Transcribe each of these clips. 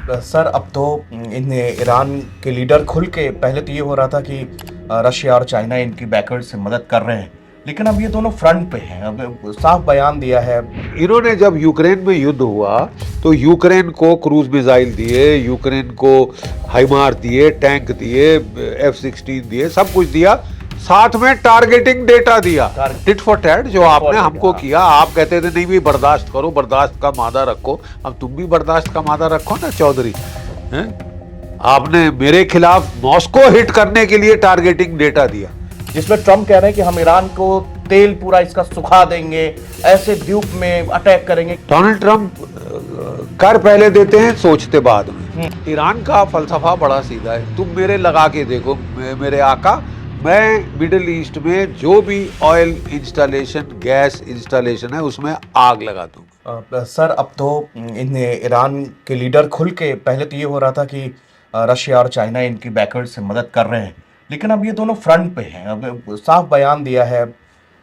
Sir अब तो in Iran के लीडर खुल के पहले तो ये हो रहा था कि रशिया और चाइना इनकी बैकवर्ड से मदद कर रहे हैं, लेकिन अब ये दोनों फ्रंट पे हैं। अब साफ बयान दिया है। इन्होंने जब यूक्रेन में युद्ध हुआ तो यूक्रेन को क्रूज मिसाइल दिए, यूक्रेन को हाइमार दिए, टैंक दिए, F-16 दिए, सब कुछ दिया, साथ में टारगेटिंग डेटा दिया। टिट फॉर टैट जो आपने हमको किया। आप कहते थे नहीं भी बर्दाश्त करो, बर्दाश्त का मादा रखो। अब तुम भी बर्दाश्त का मादा रखो ना चौधरी। हैं? आपने मेरे खिलाफ मॉस्को हिट करने के लिए टारगेटिंग डेटा दिया, जिसमें ट्रम्प कह रहे हैं कि हम ईरान को तेल पूरा इसका सुखा देंगे, ऐसे द्वीप में अटैक करेंगे। डोनाल्ड ट्रंप कर पहले देते हैं, सोचते बाद में। ईरान का फलसफा बड़ा सीधा है। तुम मेरे लगा के देखो, मेरे आका, मैं मिडिल ईस्ट में जो भी ऑयल इंस्टॉलेशन, गैस इंस्टॉलेशन है उसमें आग लगा दूंगा। सर अब तो इन ईरान के लीडर खुल के पहले तो ये हो रहा था कि रशिया और चाइना इनकी बैकवर्ड से मदद कर रहे हैं, लेकिन अब ये दोनों फ्रंट पे हैं। अब साफ बयान दिया है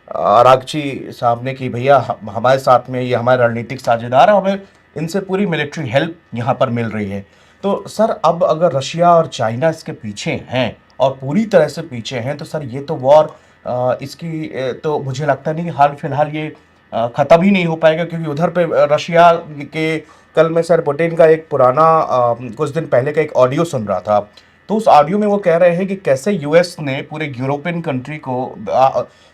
आरागची साहब ने कि भैया हमारे साथ में, ये हमारे रणनीतिक साझेदार है, हमें इनसे पूरी मिलिट्री हेल्प यहाँ पर मिल रही है। तो सर अब अगर रशिया और चाइना इसके पीछे हैं और पूरी तरह से पीछे हैं, तो सर ये तो वॉर इसकी तो मुझे लगता नहीं कि हाल फिलहाल ये ख़त्म ही नहीं हो पाएगा, क्योंकि उधर पे रशिया के, कल मैं सर पुतिन का एक पुराना कुछ दिन पहले का एक ऑडियो सुन रहा था। तो उस ऑडियो में वो कह रहे हैं कि कैसे यूएस ने पूरे यूरोपियन कंट्री को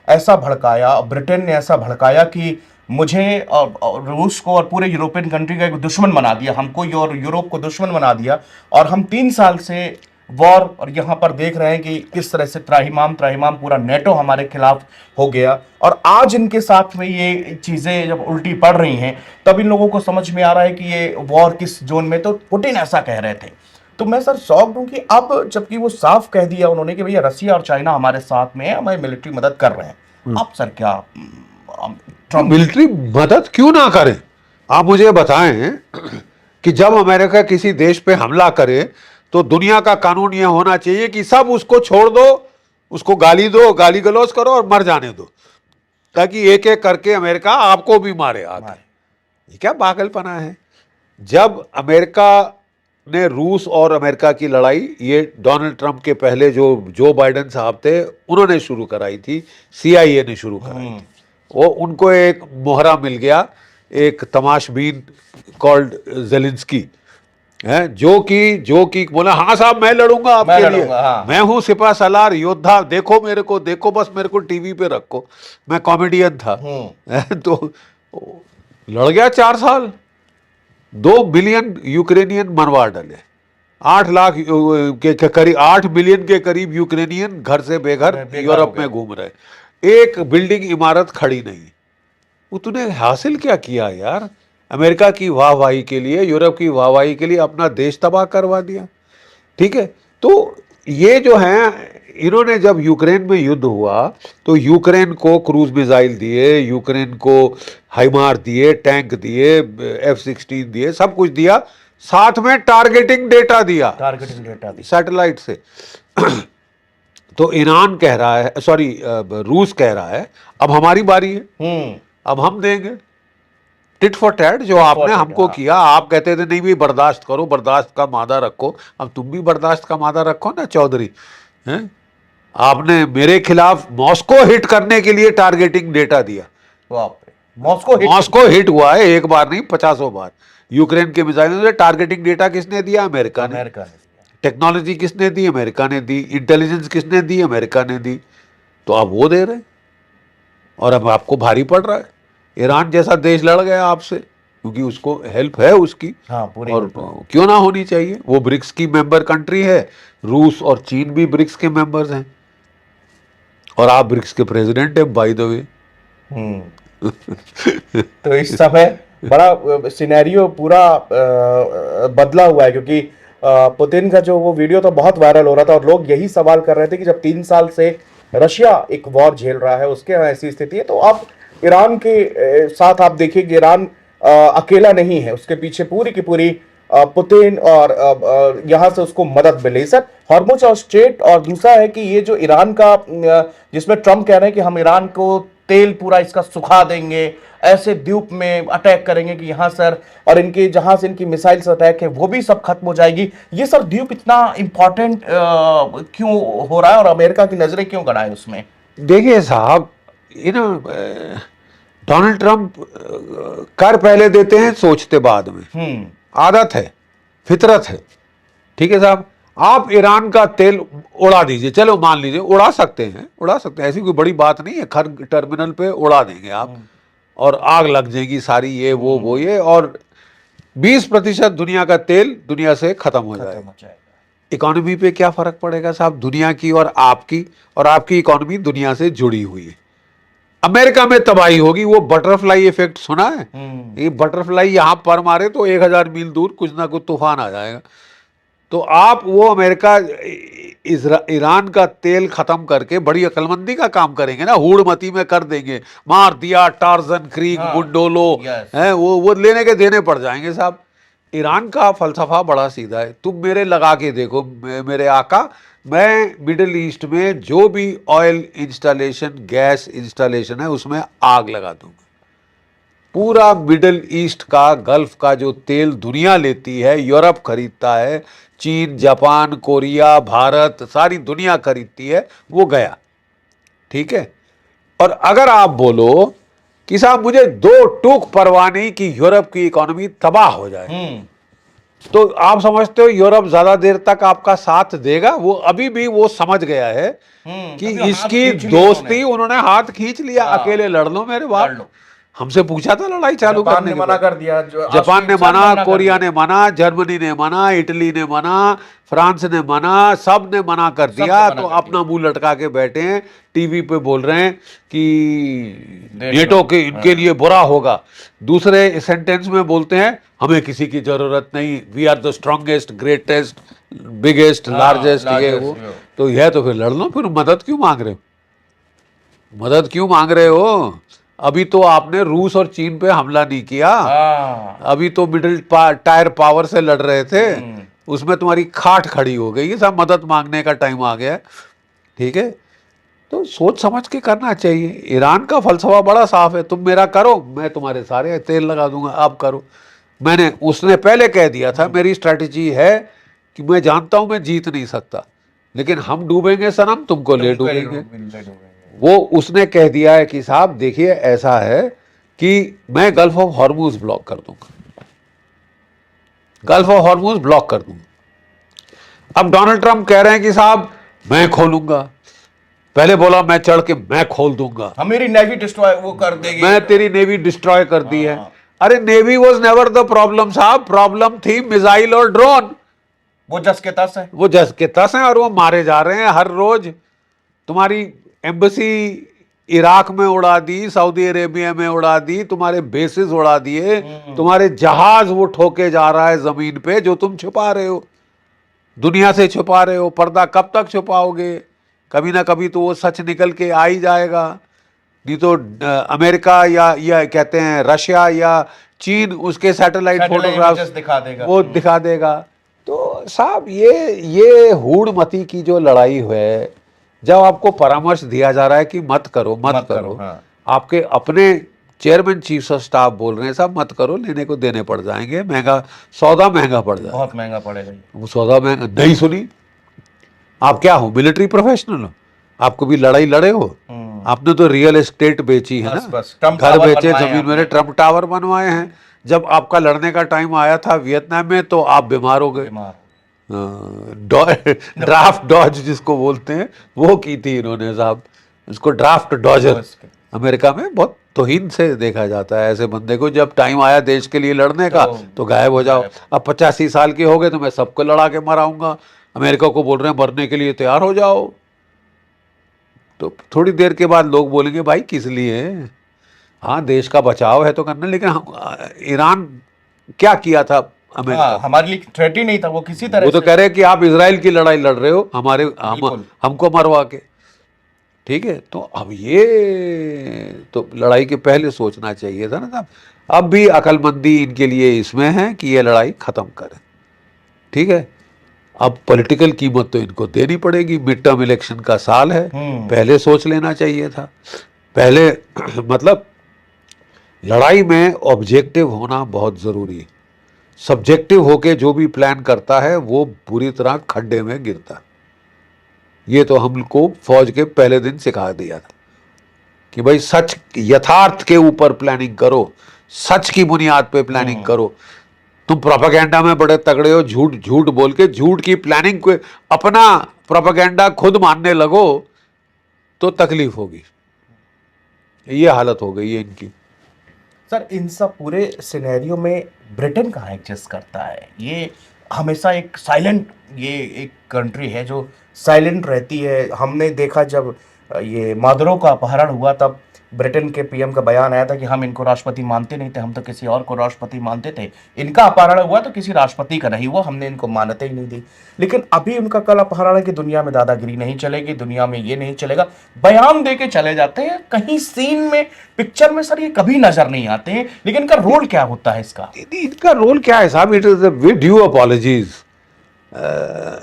ऐसा भड़काया, ब्रिटेन ने ऐसा भड़काया कि मुझे रूस को और पूरे यूरोपियन कंट्री का एक दुश्मन बना दिया, हमको और यूरोप को दुश्मन बना दिया। और हम 3 साल से वॉर और यहाँ पर देख रहे हैं कि किस तरह से त्राहिमाम त्राहिमाम पूरा नेटो हमारे खिलाफ हो गया। और आज इनके साथ में ये चीज़ें जब उल्टी पड़ रही हैं, तब इन लोगों को समझ में आ रहा है कि ये वॉर किस जोन में, तो पुतिन ऐसा कह रहे थे। तो मैं सर शॉक्ड हूं कि अब जबकि वो साफ कह दिया उन्होंने कि भैया रशिया और चाइना हमारे साथ में है, हमारी मिलिट्री मदद कर रहे हैं। अब सर क्या ट्रम्प मिलिट्री मदद क्यों ना करें? आप मुझे बताएं कि जब अमेरिका किसी देश पे हमला करे तो दुनिया का कानून यह होना चाहिए कि सब उसको छोड़ दो, उसको गाली दो, गाली गलौज करो और मर जाने दो, ताकि एक एक करके अमेरिका आपको भी मारे आगे। ये क्या पागलपना है? जब अमेरिका ने रूस और अमेरिका की लड़ाई, ये डोनाल्ड ट्रंप के पहले जो बाइडेन साहब थे उन्होंने शुरू कराई थी, CIA ने शुरू कराई थी। वो उनको एक मोहरा मिल गया, एक तमाशबीन कॉल्ड जेलेंस्की है, जो कि बोला हाँ साहब मैं लड़ूंगा आपके लिए, हाँ। मैं हूं सिपा सलार योद्धा, देखो मेरे को, देखो बस मेरे को टीवी पे रखो, मैं कॉमेडियन था। तो लड़ गया 4 साल, 2 बिलियन यूक्रेनियन मरवा डाले, 8 लाख के करीब, 8 मिलियन के करीब यूक्रेनियन घर से बेघर यूरोप में घूम रहे, एक बिल्डिंग इमारत खड़ी नहीं। तूने हासिल क्या किया यार? अमेरिका की वाहवाही के लिए, यूरोप की वाहवाही के लिए अपना देश तबाह करवा दिया। ठीक है, तो ये जो है, इन्होंने जब यूक्रेन में युद्ध हुआ तो यूक्रेन को क्रूज मिसाइल दिए, यूक्रेन को हाइमार दिए, टैंक दिए, F-16 दिए, सब कुछ दिया, साथ में टारगेटिंग डेटा दिया, सैटेलाइट से। तो ईरान कह रहा है, सॉरी रूस कह रहा है अब हमारी बारी है, अब हम देंगे। टिट फॉर टैट जो आपने हमको किया। आप कहते थे नहीं भी बर्दाश्त करो, बर्दाश्त का मादा रखो। अब तुम भी बर्दाश्त का मादा रखो ना चौधरी। हैं? आपने मेरे खिलाफ मॉस्को हिट करने के लिए टारगेटिंग डेटा दिया। मॉस्को हिट हुआ है, एक बार नहीं 50 बार। यूक्रेन के मिसाइलों से टारगेटिंग डेटा किसने दिया? अमेरिका ने। टेक्नोलॉजी किसने दी? अमेरिका ने दी। इंटेलिजेंस किसने दी? अमेरिका ने दी। तो आप वो दे रहे हैं और अब आपको भारी पड़ रहा है। ईरान जैसा देश लड़ गया आपसे, क्योंकि उसको हेल्प है उसकी। और क्यों ना होनी चाहिए, वो ब्रिक्स की मेंबर कंट्री है। रूस और चीन भी ब्रिक्स के मेंबर्स हैं और आप ब्रिक्स के प्रेसिडेंट हैं बाय द वे। तो इस समय बड़ा सिनेरियो पूरा बदला हुआ है, क्योंकि पुतिन का जो वो वीडियो तो बहुत वायरल हो रहा था और लोग यही सवाल कर रहे थे कि जब 3 साल से रशिया एक वॉर झेल रहा है, उसके यहाँ ऐसी स्थिति है, तो आप ईरान के साथ आप देखिए कि ईरान अकेला नहीं है, उसके पीछे पूरी की पूरी पुतिन और यहाँ से उसको मदद मिली। सर हॉर्मुज और स्ट्रेट, और दूसरा है कि ये जो ईरान का जिसमें ट्रम्प कह रहे हैं कि हम ईरान को तेल पूरा इसका सुखा देंगे, ऐसे द्वीप में अटैक करेंगे कि यहाँ सर, और इनके जहां से इनकी मिसाइल्स अटैक है वो भी सब खत्म हो जाएगी। ये सर द्वीप इतना इंपॉर्टेंट क्यों हो रहा है और अमेरिका की नजरें क्यों गड़ाए उसमें? देखिए साहब, ये ना डोनाल्ड ट्रंप कर पहले देते हैं, सोचते बाद में। आदत है, फितरत है। ठीक है साहब, आप ईरान का तेल उड़ा दीजिए, चलो मान लीजिए उड़ा सकते हैं, उड़ा सकते हैं, ऐसी कोई बड़ी बात नहीं है। हर टर्मिनल पे उड़ा देंगे आप और आग लग जाएगी सारी, ये वो ये, और 20% दुनिया का तेल दुनिया से खत्म हो जाएगा। इकोनॉमी पे क्या फर्क पड़ेगा साहब? दुनिया की और आपकी इकोनॉमी दुनिया से जुड़ी हुई है। अमेरिका में तबाही होगी, वो बटरफ्लाई इफेक्ट सुना है? ये बटरफ्लाई यहां पर मारे तो 1000 मील दूर कुछ ना कुछ तूफान आ जाएगा। तो आप वो अमेरिका ईरान का तेल खत्म करके बड़ी अक्लमंदी का काम करेंगे ना, हूड़मती में कर देंगे, मार दिया टार्जन, क्रीक, मुंडोलो, है वो लेने के देने पड़ जाएंगे साहब। ईरान का फलसफा बड़ा सीधा है, तुम मेरे लगा के देखो मेरे आका, मैं मिडिल ईस्ट में जो भी ऑयल इंस्टॉलेशन, गैस इंस्टॉलेशन है उसमें आग लगा दूंगा। पूरा मिडिल ईस्ट का, गल्फ का जो तेल दुनिया लेती है, यूरोप खरीदता है, चीन, जापान, कोरिया, भारत, सारी दुनिया खरीदती है, वो गया। ठीक है, और अगर आप बोलो कि साहब मुझे 2 टूक परवाह नहीं कि यूरोप की इकोनॉमी तबाह हो जाए, तो आप समझते हो यूरोप ज्यादा देर तक आपका साथ देगा? वो अभी भी वो समझ गया है कि इसकी दोस्ती, उन्होंने हाथ खींच लिया, अकेले लड़ लो मेरे बाप। हमसे पूछा था लड़ाई चालू करने के, मना कर दिया, जापान ने मना, कोरिया ने मना, जर्मनी ने मना, इटली ने मना, फ्रांस ने मना, सब ने मना कर दिया। तो अपना मुंह लटका के बैठे हैं, टीवी पे बोल रहे हैं कि नेटो के इनके लिए बुरा होगा। दूसरे सेंटेंस में बोलते हैं हमें किसी की जरूरत नहीं, we are the strongest, greatest, biggest, largest, ये वो। तो यह तो फिर लड़ लो, फिर मदद क्यों मांग रहे हो? मदद क्यों मांग रहे हो? अभी तो आपने रूस और चीन पे हमला नहीं किया, अभी तो मिडिल टायर पावर से लड़ रहे थे, उसमें तुम्हारी खाट खड़ी हो गई। ये सब मदद मांगने का टाइम आ गया है। ठीक है, तो सोच समझ के करना चाहिए। ईरान का फलसफा बड़ा साफ है, तुम मेरा करो, मैं तुम्हारे सारे तेल लगा दूंगा, आप करो। उसने पहले कह दिया था, मेरी स्ट्रैटेजी है कि मैं जानता हूं मैं जीत नहीं सकता, लेकिन हम डूबेंगे सनम, तुमको ले डूबेंगे। वो उसने कह दिया है कि साहब देखिए ऐसा है कि मैं गल्फ ऑफ हॉर्मुज ब्लॉक कर दूंगा, गल्फ ऑफ हॉर्मुज ब्लॉक कर दूंगा। अब डोनाल्ड ट्रंप कह रहे हैं कि साहब मैं खोलूंगा, पहले बोला मैं चढ़ के मैं खोल दूंगा, हम मेरी नेवी डिस्ट्रॉय वो कर देगी, मैं तेरी नेवी डिस्ट्रॉय कर दी है। अरे navy was never the problem साहब, प्रॉब्लम थी मिसाइल और ड्रोन। वो जस के तस है, वो जस के तस हैं, और वो मारे जा रहे हैं हर रोज। तुम्हारी एम्बेसी इराक में उड़ा दी, सऊदी अरेबिया में उड़ा दी, तुम्हारे बेसिस उड़ा दिए, तुम्हारे जहाज वो ठोके जा रहा है जमीन पे, जो तुम छुपा रहे हो, दुनिया से छुपा रहे हो। पर्दा कब तक छुपाओगे? कभी ना कभी तो वो सच निकल के आ ही जाएगा। नहीं तो अमेरिका या कहते हैं रशिया या चीन उसके सैटेलाइट फोटोग्राफ्स दिखा देगा। तो साहब ये हूड़मती की जो लड़ाई है, जब आपको परामर्श दिया जा रहा है कि मत करो मत करो, आपके अपने चेयरमैन चीफ ऑफ स्टाफ बोल रहे हैं साहब मत करो, लेने को देने पड़ जाएंगे, सौदा महंगा पड़ जाएगा, बहुत महंगा पड़ेगा। वो सौदा महंगा नहीं सुनी। आप क्या हो, मिलिट्री प्रोफेशनल हो? आपको भी लड़ाई लड़े हो? आपने तो रियल एस्टेट बेची है ना, घर बेचे, जमीन मेरे, ट्रम्प टावर बनवाए हैं। जब आपका लड़ने का टाइम आया था वियतनाम में, तो आप बीमार हो गए। ड्राफ्ट डॉज जिसको बोलते हैं, वो की थी इन्होंने साहब, इसको ड्राफ्ट डॉजर। अमेरिका में बहुत तौहीन से देखा जाता है ऐसे बंदे को। जब टाइम आया देश के लिए लड़ने का तो गायब हो जाओ। अब 85 साल के हो गए तो मैं सबको लड़ा के मराऊंगा। अमेरिका को बोल रहे हैं मरने के लिए तैयार हो जाओ। तो थोड़ी देर के बाद लोग बोलेंगे भाई किस लिए? हाँ देश का बचाव है तो करना, लेकिन ईरान क्या किया था अमेरिका? हमारे लिए थ्रेट ही नहीं था वो किसी तरह। वो तो कह रहे हैं कि आप इजराइल की लड़ाई लड़ रहे हो हमको मरवा के। ठीक है, तो अब ये तो लड़ाई के पहले सोचना चाहिए था ना साहब। अब भी अकलमंदी इनके लिए इसमें है कि ये लड़ाई खत्म करें। ठीक है, अब पॉलिटिकल कीमत तो इनको देनी पड़ेगी। मिड टर्म इलेक्शन का साल है, पहले सोच लेना चाहिए था। पहले मतलब लड़ाई में ऑब्जेक्टिव होना बहुत जरूरी है। सब्जेक्टिव होके जो भी प्लान करता है वो पूरी तरह खड्डे में गिरता है। ये तो हमको फौज के पहले दिन सिखा दिया था कि भाई सच यथार्थ के ऊपर प्लानिंग करो, सच की बुनियाद पे प्लानिंग करो। तुम प्रोपेगेंडा में बड़े तगड़े हो, झूठ झूठ बोल के झूठ की प्लानिंग को अपना प्रोपेगेंडा खुद मानने लगो तो तकलीफ होगी। ये हालत हो गई है इनकी। सर इन सब पूरे सिनेरियो में ब्रिटेन कहाँ एग्जिस्ट करता है? ये हमेशा एक साइलेंट, ये एक कंट्री है जो साइलेंट रहती है। हमने देखा जब ये मादुरो का अपहरण हुआ तब ब्रिटेन के पीएम का बयान आया था कि हम इनको राष्ट्रपति मानते नहीं थे, हम तो किसी और को राष्ट्रपति मानते थे। इनका अपहरण हुआ तो किसी राष्ट्रपति का नहीं हुआ, हमने इनको मान्यता ही नहीं दी। लेकिन अभी उनका कल अपहरण है कि दुनिया में दादागिरी नहीं चलेगी, दुनिया में ये नहीं चलेगा, बयान दे के चले जाते हैं। कहीं सीन में, पिक्चर में सर ये कभी नजर नहीं आते हैं, लेकिन इनका रोल क्या होता है इसका? इनका रोल क्या है साहब? It is with due apologies.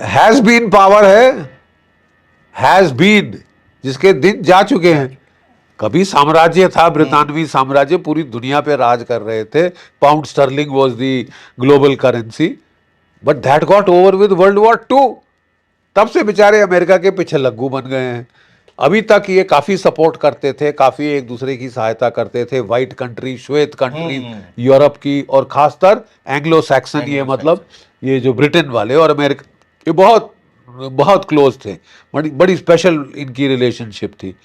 Has been power है, हैज बीन, जिसके दिन जा चुके हैं। कभी साम्राज्य था, ब्रितानवी साम्राज्य पूरी दुनिया पे राज कर रहे थे। Pound sterling was the global currency, but that got over with world war 2। तब से बेचारे अमेरिका के पीछे लग्गू बन गए हैं। अभी तक ये काफी सपोर्ट करते थे, काफी एक दूसरे की सहायता करते थे। व्हाइट कंट्री, श्वेत कंट्री, यूरोप की, और खासकर एंग्लो सैक्सन, ये मतलब ये जो ब्रिटेन वाले और अमेरिका, ये बहुत बहुत क्लोज थे। बड़ी बड़ी स्पेशल इनकी रिलेशनशिप थी।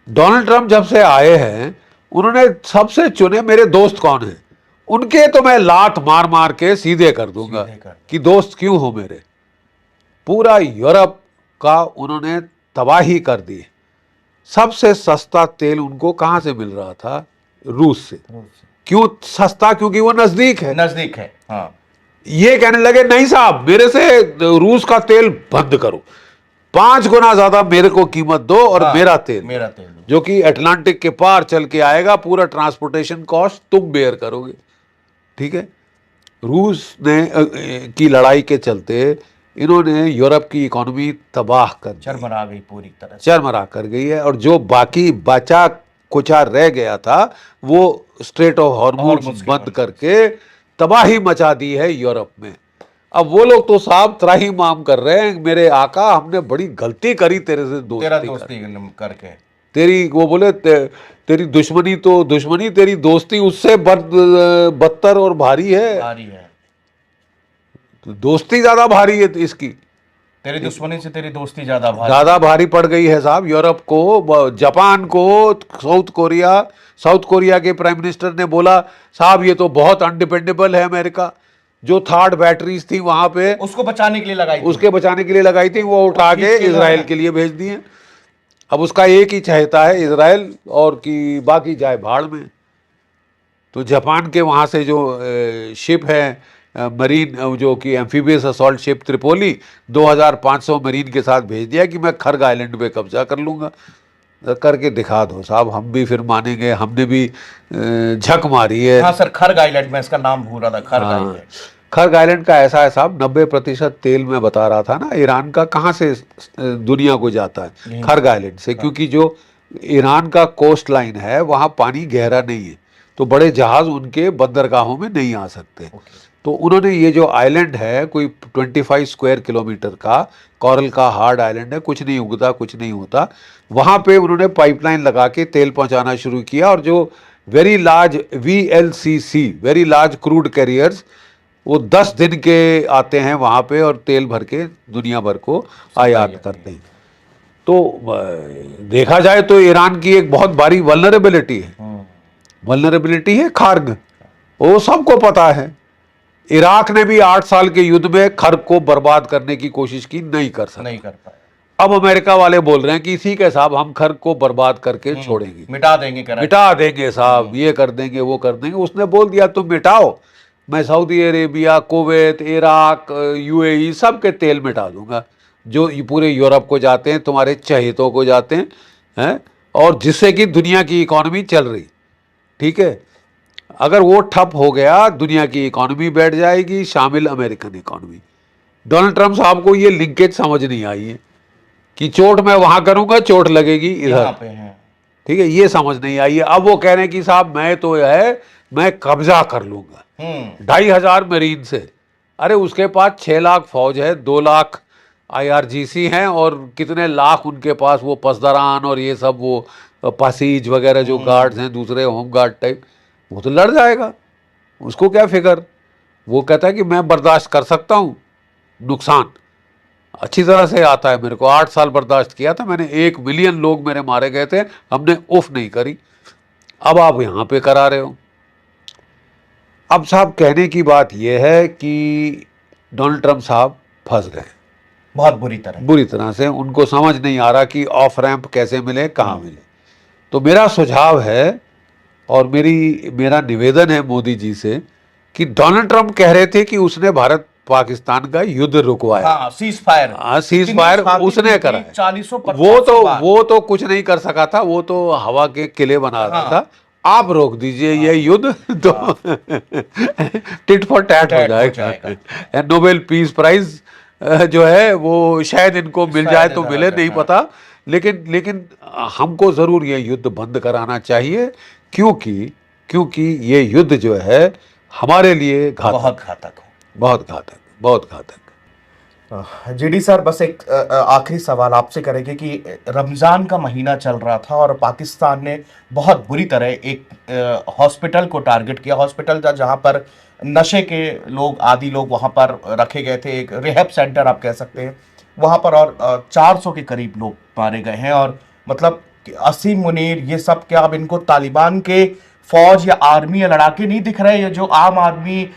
डोनाल्ड ट्रंप जब से आए हैं, उन्होंने सबसे चुने मेरे दोस्त कौन हैं, उनके तो मैं लात मार मार के सीधे कर दूंगा कि दोस्त क्यों हो मेरे। पूरा यूरोप का उन्होंने तबाही कर दी। सबसे सस्ता तेल उनको कहां से मिल रहा था? रूस से। क्यों सस्ता? क्योंकि वो नजदीक है। नजदीक है, हाँ। ये कहने लगे नहीं साहब, मेरे से रूस का तेल बंद करो, 5 गुना ज्यादा मेरे को कीमत दो और हाँ, मेरा तेल दो। जो कि अटलांटिक के पार चल के आएगा, पूरा ट्रांसपोर्टेशन कॉस्ट तुम बेयर करोगे। ठीक है। रूस ने की लड़ाई के चलते इन्होंने यूरोप की इकोनॉमी तबाह कर दी, चरमरा गई पूरी तरह से, चरमरा कर गई है। और जो बाकी बचा कुचा रह गया था वो स्ट्रेट ऑफ हॉर्मुज बंद करके तबाही मचा दी है यूरोप में। अब वो लोग तो साहब त्राही माम कर रहे हैं, मेरे आका हमने बड़ी गलती करी तेरे से दोस्ती करके। तेरी वो बोले तेरी दुश्मनी तो दुश्मनी, तेरी दोस्ती उससे बदतर और भारी है। तो दोस्ती ज्यादा भारी है इसकी, तेरी दुश्मनी से तेरी दोस्ती ज्यादा भारी पड़ गई है साहब। यूरोप को, जापान को, साउथ कोरिया के प्राइम मिनिस्टर ने बोला साहब ये तो बहुत अनडिपेंडेबल है अमेरिका। जो थर्ड बैटरीज थी वहां पे उसको बचाने के लिए लगाई थी, उसके बचाने के लिए लगाई थी, वो उठा के इजराइल के लिए भेज दिए। अब उसका एक ही चाहता है इजराइल, और कि बाकी जाए भाड़ में। तो जापान के वहाँ से जो शिप है मरीन, जो कि amphibious assault ship Tripoli, 2500 marine के साथ भेज दिया कि मैं खर्ग आइलैंड पे कब्जा कर लूँगा। करके दिखा दो साहब, हम भी फिर मानेंगे। हमने भी झक मारी है। हाँ सर, खर्ग आइलैंड, में इसका नाम भूल रहा था, खर्ग आइलैंड। खर्ग आइलैंड का ऐसा है साहब, 90% तेल में बता रहा था ना ईरान का कहाँ से दुनिया को जाता है? खर्ग आइलैंड से। क्योंकि जो ईरान का कोस्ट लाइन है वहाँ पानी गहरा नहीं है, तो बड़े जहाज उनके बंदरगाहों में नहीं आ सकते। तो उन्होंने ये जो आइलैंड है, कोई 25 स्क्वायर किलोमीटर का कोरल का हार्ड आइलैंड है, कुछ नहीं उगता, कुछ नहीं होता। वहाँ पे उन्होंने पाइपलाइन लगा के तेल पहुँचाना शुरू किया। और जो very large VLCC, very large crude carriers, वो 10 दिन के आते हैं वहाँ पे और तेल भर के दुनिया भर को आयात करते हैं। तो देखा जाए तो ईरान की एक बहुत बड़ी वल्नरेबिलिटी है खर्ग, वो सबको पता है। इराक ने भी 8 साल के युद्ध में खर्ग को बर्बाद करने की कोशिश की, नहीं कर पाए। अब अमेरिका वाले बोल रहे हैं कि ठीक है साहब, हम खर्ग को बर्बाद करके छोड़ेंगे, मिटा देंगे साहब, ये कर देंगे, वो कर देंगे। उसने बोल दिया तुम मिटाओ, मैं Saudi Arabia, Kuwait, Iraq, UAE सब के तेल मिटा दूंगा, जो पूरे यूरोप को जाते हैं, तुम्हारे चहेतों को जाते हैं, और जिससे कि दुनिया की इकोनॉमी चल रही। ठीक है। अगर वो ठप हो गया, दुनिया की इकोनॉमी बैठ जाएगी, शामिल अमेरिकन इकोनॉमी। डोनाल्ड ट्रंप साहब को ये लिंकेज समझ नहीं आई है कि चोट मैं वहां करूंगा, चोट लगेगी इधर। ठीक है, ये समझ नहीं आई है। अब वो कह रहे हैं कि साहब मैं तो है, मैं कब्जा कर लूंगा 2,500 मरीन से। अरे उसके पास 6 लाख फौज है, 2 लाख IRGC हैं, और कितने लाख उनके पास वो पसदरान और ये सब वो पासीज वगैरह जो गार्ड्स हैं, दूसरे होम गार्ड टाइप, वो तो लड़ जाएगा, उसको क्या फिक्र। वो कहता है कि मैं बर्दाश्त कर सकता हूँ नुकसान, अच्छी तरह से आता है मेरे को, 8 साल बर्दाश्त किया था मैंने, 1 मिलियन लोग मेरे मारे गए थे, हमने उफ नहीं करी। अब आप यहाँ पे करा रहे हो। अब साहब कहने की बात यह है कि डोनाल्ड ट्रंप साहब फंस गए बहुत बुरी तरह से। उनको समझ नहीं आ रहा कि ऑफ रैंप कैसे मिले, कहाँ मिले। तो मेरा सुझाव है और मेरा निवेदन है मोदी जी से कि डोनाल्ड ट्रंप कह रहे थे कि उसने भारत पाकिस्तान का युद्ध रुकवाया। हाँ, सीज फायर उसने करा है। 450 वो तो कुछ नहीं कर सका था, वो तो हवा के किले बना रहा था। आप रोक दीजिए ये युद्ध तो टिट फॉर टैट हो जाएगा। नोबेल पीस प्राइज जो है वो शायद इनको मिल जाए तो मिले, नहीं पता, लेकिन हमको जरूर ये युद्ध बंद कराना चाहिए, क्योंकि ये युद्ध जो है हमारे लिए बहुत घातक बहुत घातक। जीडी सर, बस एक आखिरी सवाल आपसे करेंगे कि रमजान का महीना चल रहा था और पाकिस्तान ने बहुत बुरी तरह एक हॉस्पिटल को टारगेट किया। हॉस्पिटल था जहां पर नशे के लोग, आदि लोग वहां पर रखे गए थे, एक रिहैब सेंटर आप कह सकते हैं वहां पर, और 400 के करीब लोग मारे गए हैं। और मतलब असीम मुनीर, ये सब क्या अब इनको तालिबान के फौज या आर्मी या लड़ाके नहीं दिख रहे? ये जो आम आदमी,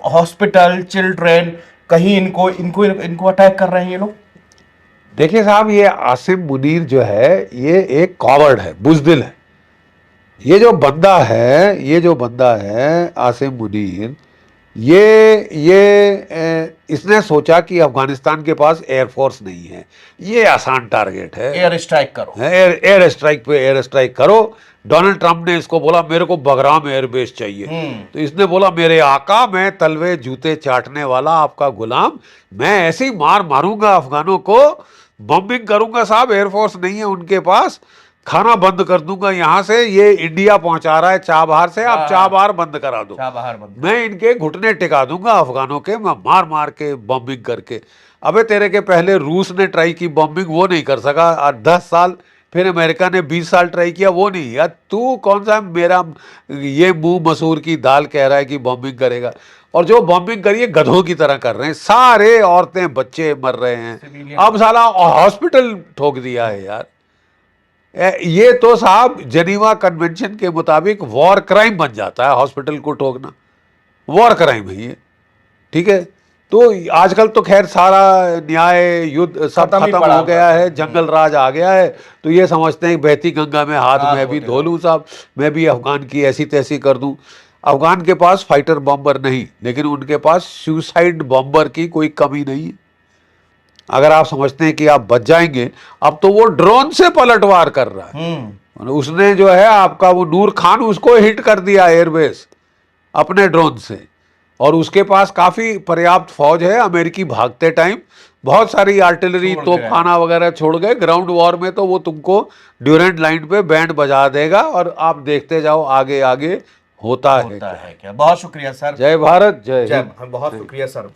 हॉस्पिटल, चिल्ड्रेन, कहीं इनको अटैक कर रहे हैं ये लोग। देखिए साहब, ये आसिम मुनीर जो है ये एक कॉवर्ड है, बुजदिल है। ये जो बंदा है आसिम मुनीर, इसने सोचा कि अफगानिस्तान के पास एयरफोर्स नहीं है, ये आसान टारगेट है, एयर स्ट्राइक करो, एयर स्ट्राइक पे एयर स्ट्राइक करो। डोनाल्ड ट्रंप ने इसको बोला मेरे को बगराम एयरबेस चाहिए, तो इसने बोला मेरे आका, मैं तलवे जूते चाटने वाला आपका गुलाम, मैं ऐसे ही मारूंगा अफगानों को, बॉम्बिंग करूंगा साहब, एयरफोर्स नहीं है उनके पास, खाना बंद कर दूंगा यहाँ से, ये इंडिया पहुंचा रहा है चाबहार से, आप चाबहार बंद करा दो, मैं इनके घुटने टिका दूंगा अफगानों के, मैं मार के बॉम्बिंग करके। अबे तेरे के पहले रूस ने ट्राई की बॉम्बिंग, वो नहीं कर सका 10 साल, फिर अमेरिका ने 20 साल ट्राई किया, वो नहीं। यार तू कौन सा मेरा ये मुंह मसूर की दाल कह रहा है कि बॉम्बिंग करेगा? और जो बॉम्बिंग करिए गधों की तरह कर रहे हैं, सारे औरतें बच्चे मर रहे हैं। अब साला हॉस्पिटल ठोक दिया है यार। ये तो साहब जेनीवा कन्वेंशन के मुताबिक वॉर क्राइम बन जाता है, हॉस्पिटल को ठोकना वॉर क्राइम है ये, ठीक है। तो आजकल तो खैर सारा न्याय युद्ध सब खत्म हो गया है, जंगल राज आ गया है, तो ये समझते हैं बहती गंगा में हाथ मैं भी धो लूं साहब, मैं भी अफगान की ऐसी तैसी कर दूं। अफगान के पास फाइटर बॉम्बर नहीं, लेकिन उनके पास सुसाइड बॉम्बर की कोई कमी नहीं है। अगर आप समझते हैं कि आप बच जाएंगे, अब तो वो ड्रोन से पलटवार कर रहा है। उसने जो है आपका वो नूर खान, उसको हिट कर दिया एयरबेस अपने ड्रोन से, और उसके पास काफी पर्याप्त फौज है। अमेरिकी भागते टाइम बहुत सारी आर्टिलरी, तोपखाना वगैरह छोड़ गए। ग्राउंड वॉर में तो वो तुमको ड्यूरेंट लाइन पे बैंड बजा देगा, और आप देखते जाओ आगे आगे होता है क्या। बहुत शुक्रिया सर। जय भारत, जय हिंद। बहुत शुक्रिया सर।